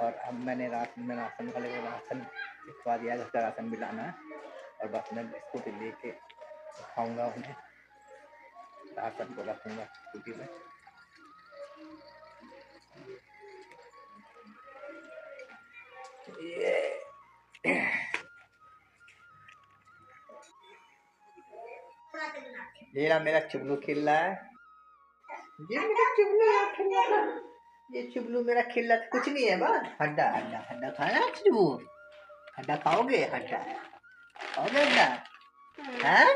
और अब मैंने राशन वाले को राशन लिखवा दिया, घर का राशन भी लाना है, और बस मैं स्कूटी लेके खाऊँगा, उन्हें राशन को रखूँगा स्कूटी में। ये ना मेरा चुगलू खेल रहा है, ये मेरा चुगलू खेल रहा है, ये चुगलू मेरा खेल रहा था, कुछ नहीं है बस। हड्डा हड्डा हड्डा खाना चुगलू, हड्डा खाओगे, हड्डा खाओगे हड्डा, हैं?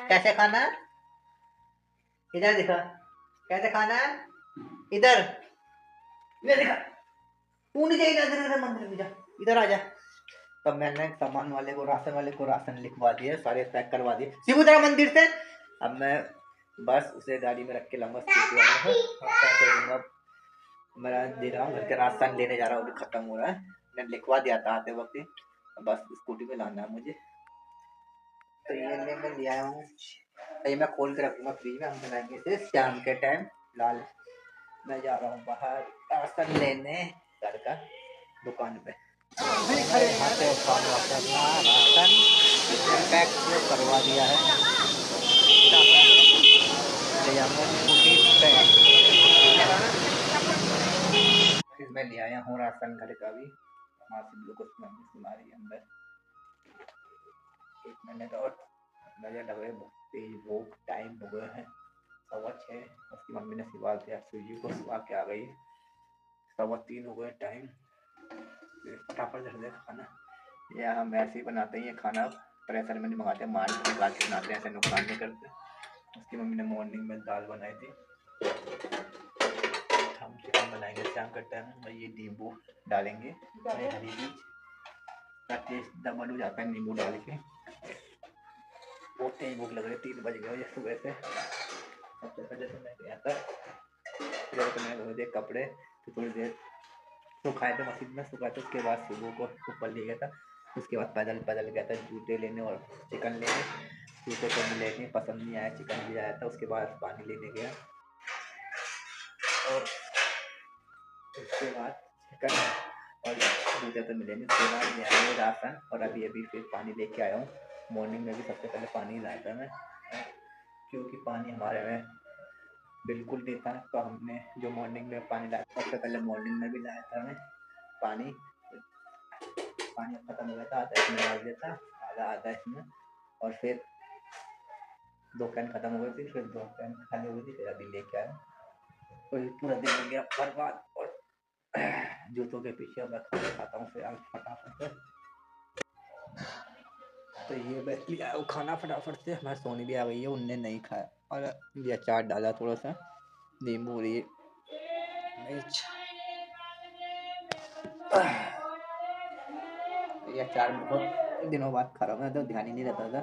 कैसे खाना? इधर दिखा, कैसे खाना है? इधर इधर दिखा, तू नहीं जाएगा, इधर मंदिर में जा, इधर आ जा, तो मैंने सामान वाले को, राशन वाले को राशन लिखवा दिया, सारे पैक करवा दिए। शिबू तेरा मंदिर से अब मैं बस उसे गाड़ी में रख के लाऊंगा स्कूटी वाले को और पैसे दूंगा। मैं दे रहा हूँ घर के राशन लेने जा रहा हूँ, अभी खत्म हो रहा है, मैंने लिखवा दिया था आते वक्त ही, बस स्कूटी में लाना है मुझे। तो ये मैं ले आया हूँ, ये मैं खोल के रखूंगा फ्रिज में, हम बनाएंगे इसे शाम के टाइम। फिलहाल मैं जा रहा हूँ बाहर राशन लेने घर का दुकान पे। हाथे राशन पैक करवा दिया है, ले जाऊंगा स्कूटी पे। फिर मैं ले आया हूँ राशन घर का भी, वहाँ से ग्लूकोज मम्मी सुना रही है अंदर। 1 मिनट और नजर लग रहे, तेज भूख, टाइम हो गया है 6:15। उसकी मम्मी ने सिवा दिया, सूजी को सिवा के आ गई, 3:15 हो गए टाइम। फटाफट जल्दी खाना, या हम ऐसे ही बनाते हैं ये खाना, प्रेशर में नहीं मंगाते, मार के निकाल के बनाते हैं, ऐसे नुकसान नहीं करते। उसकी मम्मी ने मॉर्निंग में दाल बनाई थी, हम चिकन बनाएंगे शाम का टाइम। ये नींबू डालेंगे, हरी मिर्च का टेस्ट डबल हो जाता है नींबू डाल के। बहुत तेज भूख लग रही है, 3 बज गए ये सुबह से। सबसे पहले तो मैं गया था, फिर तो मैं धो दिए कपड़े, फिर थोड़ी देर सुखाए थे मशीन में, सुखाए थे, उसके बाद सुबह को ऊपर ले गया था। उसके बाद पैदल पैदल गया था जूते लेने और चिकन लेने। जूते तो मिले नहीं, पसंद नहीं आया, चिकन भी आया था। उसके बाद पानी लेने गया और उसके बाद चिकन और जूते तो मिले नहीं। उसके बाद ले आया राशन और अभी अभी फिर पानी लेके आया हूँ। मॉर्निंग में भी सबसे पहले पानी लाया था मैं, क्योंकि पानी हमारे में बिल्कुल नहीं था, तो हमने जो मॉर्निंग में पानी लाया सबसे पहले मॉर्निंग में भी लाया था मैं पानी। पानी खत्म हो गया था, आधा इसमें डाल दिया था, आधा इसमें, और फिर 2 कैन खत्म हो गई थी, फिर 2 कैन खाली हो गई थी, फिर अभी लेके आया। तो पूरा दिन हो गया बर्बाद और जूतों के पीछे मैं खाना खाता हूँ फिर फटाफट से। तो ये बस लिया वो खाना फटाफट से। हमारी सोनी भी आ गई है, उनने नहीं खाया, और ये अचार डाला थोड़ा सा, नींबू और ये मिर्च। ये अचार बहुत दिनों बाद खा रहा हूँ, मैं तो ध्यान ही नहीं रहता था।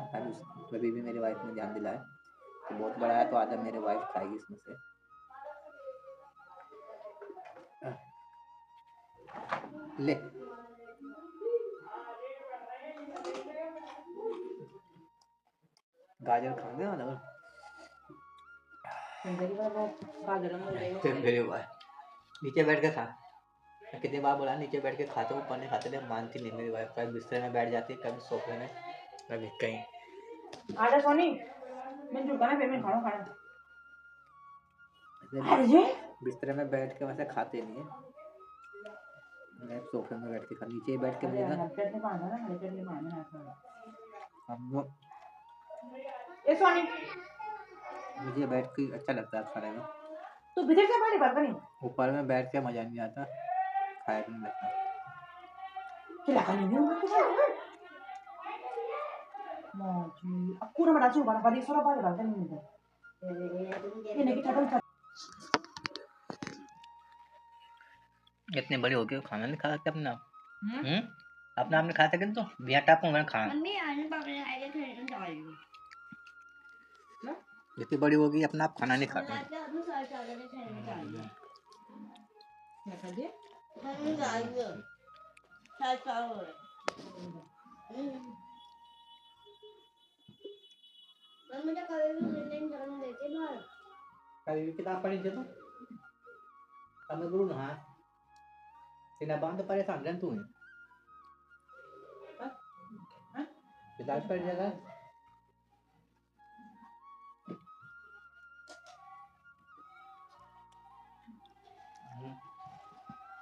अभी भी मेरी वाइफ ने ध्यान दिलाया कि बहुत बड़ा है, तो आधा मेरी वाइफ खाएगी इसमें से। ले गाजर खाएंगे ना, मेरे भाई नीचे बैठ के खा। कितनी बार बोला नीचे बैठ के खाते, ऊपर नहीं खाते थे, मानती नहीं मेरी वाइफ। कभी बिस्तर में बैठ जाती है, कभी सोफे में, कभी कहीं। आजा सोनी मैं जो खाना पेमेंट खाना खाना बिस्तर में बैठ के वैसे खाते नहीं है, मैं सोफे में बैठ के खा, नीचे ही बैठ के मुझे ना हम लोग ए सोनी मुझे बैठ के अच्छा लगता है खाने में। तू भीतर से पानी भर नहीं ऊपर में बैठ के मजा नहीं आता, खाया भी नहीं लगता। क्या खाने नहीं होगा मोची aku udah merasa pada pada suara pada bahkan ini kita kan इतने बड़े हो गए खाना नहीं खा सकते अपना। अपना आपने खा सके तो बिया टाप में खाना। मम्मी आने पापा ने आए थे तो डाल दी इतनी बड़ी हो गई अपना आप खाना नहीं खाते। अपने सारे चादर ने खाने में डाल दी क्या कर दिया हमने डाल दिया सारे चादर मुझे कभी भी नहीं करने देते बाहर। कभी भी किताब पढ़ी तो हमें गुरु ना तेरा बांध तो परेशान रहन तू किताब पढ़ जाएगा।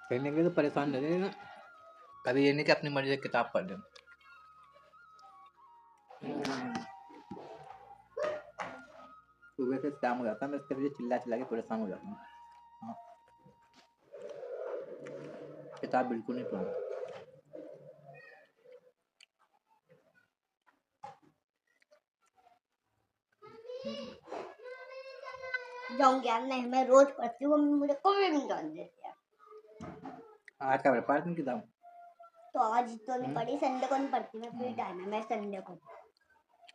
पढ़ने के लिए तो परेशान रहते ना, कभी ये नहीं कि अपनी मर्जी से किताब पढ़ लें। सुबह से शाम हो जाता है, मैं इसके लिए चिल्ला चिल्ला के परेशान हो जाता हूँ। हाँ। किताब बिल्कुल नहीं पढ़ूंगा। जाऊंगी यार, नहीं मैं रोज पढ़ती हूँ, मम्मी मुझे कभी नहीं जाने देती है। आज का व्यापार की किताब तो आज तो नहीं पढ़ी, संडे को नहीं पढ़ती मैं, फ्री टाइम है मैं संडे को।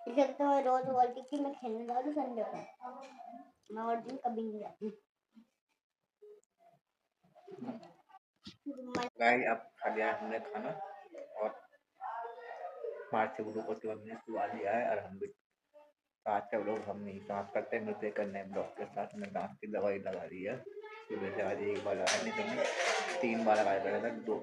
इसे तो मैं रोज बोलती कि मैं खेलने जा रही हूँ संडे को, मैं और दिन कभी नहीं जाती। गाइस अब खा लिया है हमने खाना और मार्च से ग्लूकोज के हमने सुला दिया है और हम भी आज का ब्लॉग हम नहीं समाप्त करते, मिलते करने ब्लॉग के साथ। में दांत की दवाई लगा दी है सुबह से, आज एक बार लगाया नहीं तो मैं 3 बार लगाया था, 2